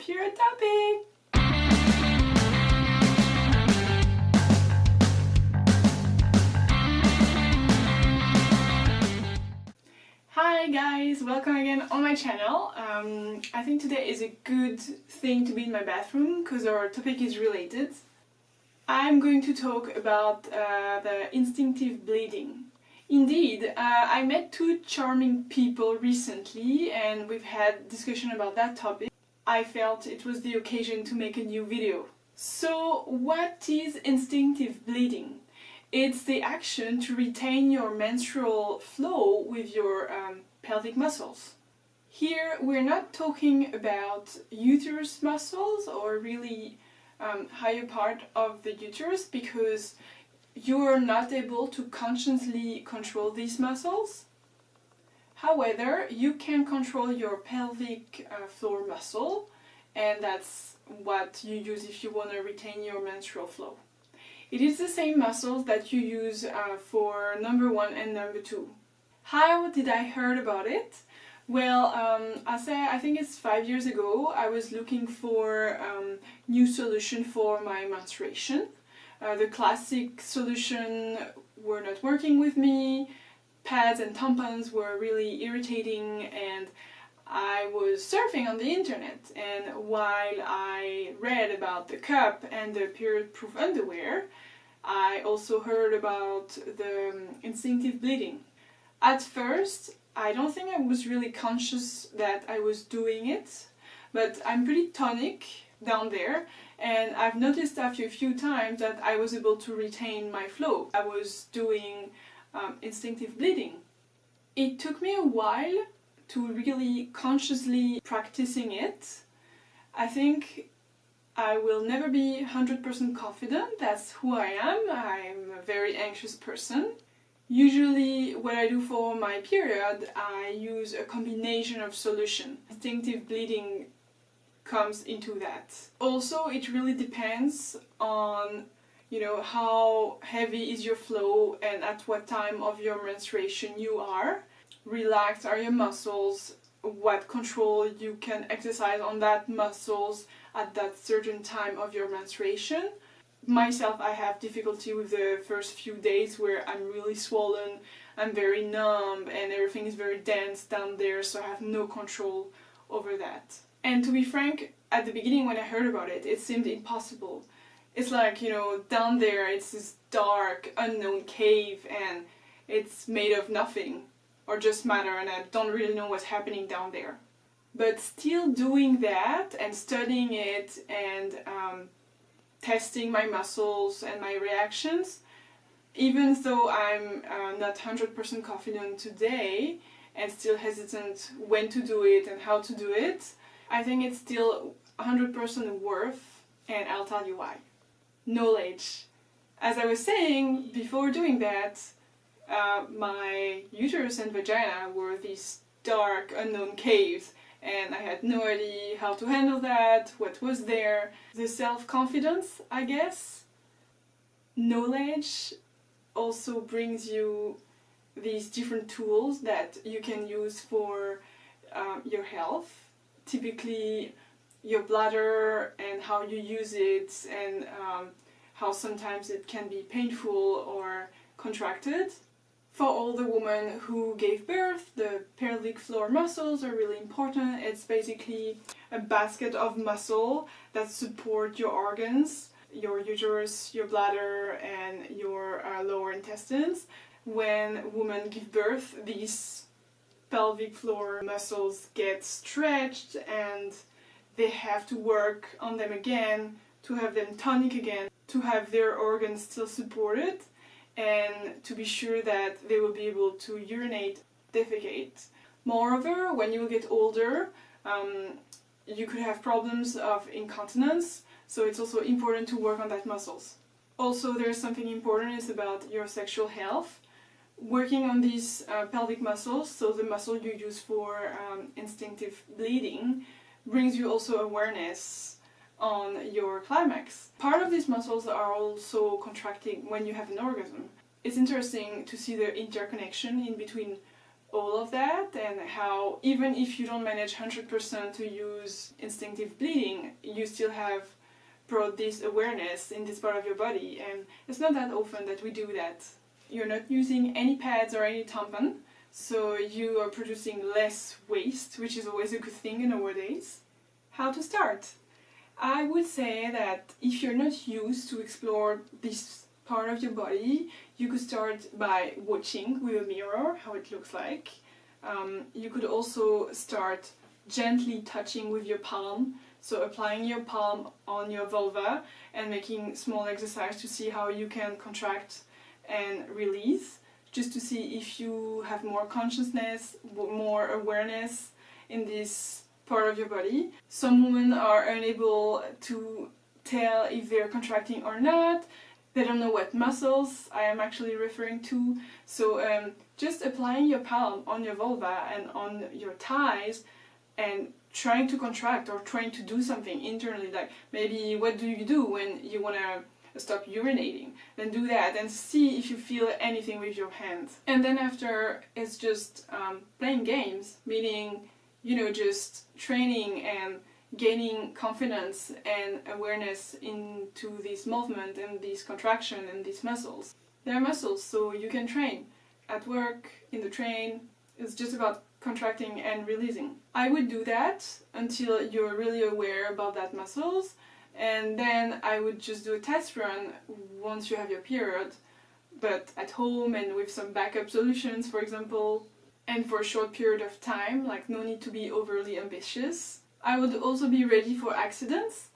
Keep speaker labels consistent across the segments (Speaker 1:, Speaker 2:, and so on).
Speaker 1: period topic! Hi guys, welcome again on my channel. I think today is a good thing to be in my bathroom because our topic is related. I'm going to talk about the instinctive bleeding. Indeed, I met two charming people recently and we've had discussion about that topic. I felt it was the occasion to make a new video. So, what is instinctive bleeding? It's the action to retain your menstrual flow with your pelvic muscles. Here we're not talking about uterus muscles or really higher part of the uterus because you're not able to consciously control these muscles. However, you can control your pelvic floor muscle, and that's what you use if you want to retain your menstrual flow. It is the same muscles that you use for number 1 and number 2. How did I heard about it? Well, I think it's 5 years ago. I was looking for new solution for my menstruation. The classic solution were not working with me. Pads and tampons were really irritating, and I was surfing on the internet, and while I read about the cup and the period-proof underwear, I also heard about the instinctive bleeding. At first, I don't think I was really conscious that I was doing it, but I'm pretty tonic down there, and I've noticed after a few times that I was able to retain my flow. I was doing instinctive bleeding. It took me a while to really consciously practicing it. I think I will never be 100% confident. That's who I am. I'm a very anxious person. Usually what I do for my period, I use a combination of solution. Instinctive bleeding comes into that. Also, it really depends on how heavy is your flow and at what time of your menstruation you are. Relaxed are your muscles, what control you can exercise on that muscles at that certain time of your menstruation. Myself, I have difficulty with the first few days where I'm really swollen, I'm very numb and everything is very dense down there, so I have no control over that. And to be frank, at the beginning when I heard about it, it seemed impossible. It's like, down there it's this dark, unknown cave and it's made of nothing or just matter, and I don't really know what's happening down there. But still doing that and studying it and testing my muscles and my reactions, even though I'm not 100% confident today and still hesitant when to do it and how to do it, I think it's still 100% worth, and I'll tell you why. Knowledge. As I was saying, before doing that, my uterus and vagina were these dark, unknown caves, and I had no idea how to handle that, what was there. The self-confidence, I guess. Knowledge also brings you these different tools that you can use for your health. Typically your bladder and how you use it, and how sometimes it can be painful or contracted. For all the women who gave birth, the pelvic floor muscles are really important. It's basically a basket of muscle that support your organs, your uterus, your bladder, and your lower intestines. When women give birth, these pelvic floor muscles get stretched and they have to work on them again to have them tonic again, to have their organs still supported, and to be sure that they will be able to urinate, defecate. Moreover, when you get older, you could have problems of incontinence, so it's also important to work on that muscles. Also, there's something important is about your sexual health. Working on these pelvic muscles, so the muscle you use for instinctive bleeding, brings you also awareness on your climax. Part of these muscles are also contracting when you have an orgasm. It's interesting to see the interconnection in between all of that, and how even if you don't manage 100% to use instinctive bleeding, you still have brought this awareness in this part of your body, and it's not that often that we do that. You're not using any pads or any tampon, so you are producing less waste, which is always a good thing nowadays. How to start? I would say that if you're not used to explore this part of your body, you could start by watching with a mirror how it looks like. You could also start gently touching with your palm, so applying your palm on your vulva and making small exercise to see how you can contract and release, just to see if you have more consciousness, more awareness in this part of your body. Some women are unable to tell if they're contracting or not. They don't know what muscles I am actually referring to. So just applying your palm on your vulva and on your thighs and trying to contract or trying to do something internally, like maybe what do you do when you want to stop urinating? Then do that and see if you feel anything with your hands. And then after, it's just playing games, meaning, you know, just training and gaining confidence and awareness into this movement and this contraction and these muscles. They're muscles, so you can train. At work, in the train, it's just about contracting and releasing. I would do that until you're really aware about that muscles, and then I would just do a test run once you have your period, but at home and with some backup solutions, for example, and for a short period of time, like no need to be overly ambitious. I would also be ready for accidents,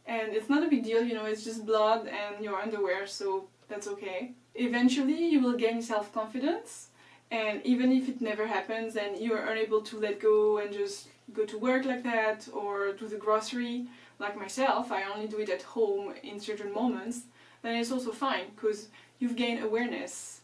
Speaker 1: and it's not a big deal, you know, it's just blood and your underwear, so that's okay. Eventually you will gain self-confidence, and even if it never happens and you're unable to let go and just go to work like that or do the grocery like myself, I only do it at home in certain moments, then it's also fine because you've gained awareness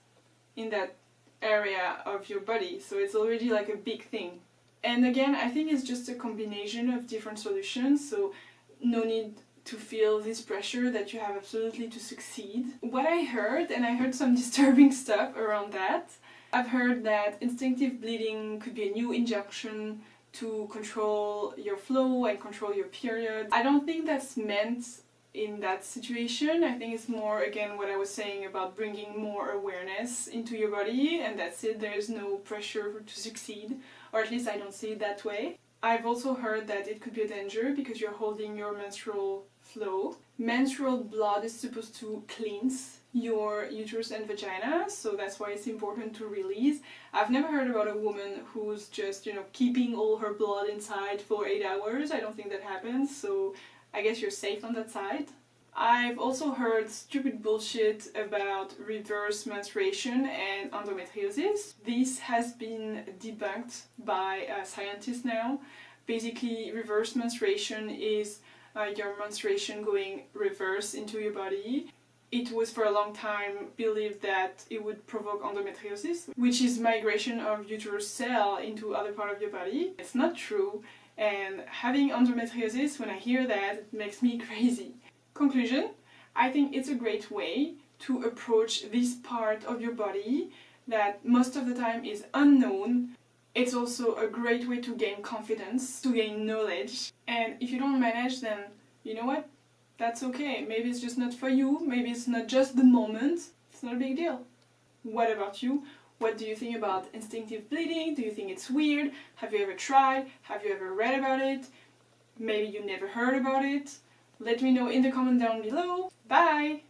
Speaker 1: in that area of your body, so it's already like a big thing. And again, I think it's just a combination of different solutions, so no need to feel this pressure that you have absolutely to succeed. What I heard, and I heard some disturbing stuff around that, I've heard that instinctive bleeding could be a new injunction to control your flow and control your period. I don't think that's meant in that situation. I think it's more, again, what I was saying about bringing more awareness into your body, and that's it. There's no pressure to succeed, or at least I don't see it that way. I've also heard that it could be a danger because you're holding your menstrual flow. Menstrual blood is supposed to cleanse your uterus and vagina, so that's why it's important to release. I've never heard about a woman who's just, you know, keeping all her blood inside for 8 hours. I don't think that happens, so I guess you're safe on that side. I've also heard stupid bullshit about reverse menstruation and endometriosis. This has been debunked by scientists now. Basically, reverse menstruation is your menstruation going reverse into your body. It was for a long time believed that it would provoke endometriosis, which is migration of uterus cell into other part of your body. It's not true, and having endometriosis, when I hear that, it makes me crazy. Conclusion, I think it's a great way to approach this part of your body that most of the time is unknown. It's also a great way to gain confidence, to gain knowledge, and if you don't manage, then you know what? That's okay. Maybe it's just not for you, maybe it's not just the moment. It's not a big deal. What about you? What do you think about instinctive bleeding? Do you think it's weird? Have you ever tried? Have you ever read about it? Maybe you never heard about it? Let me know in the comment down below. Bye!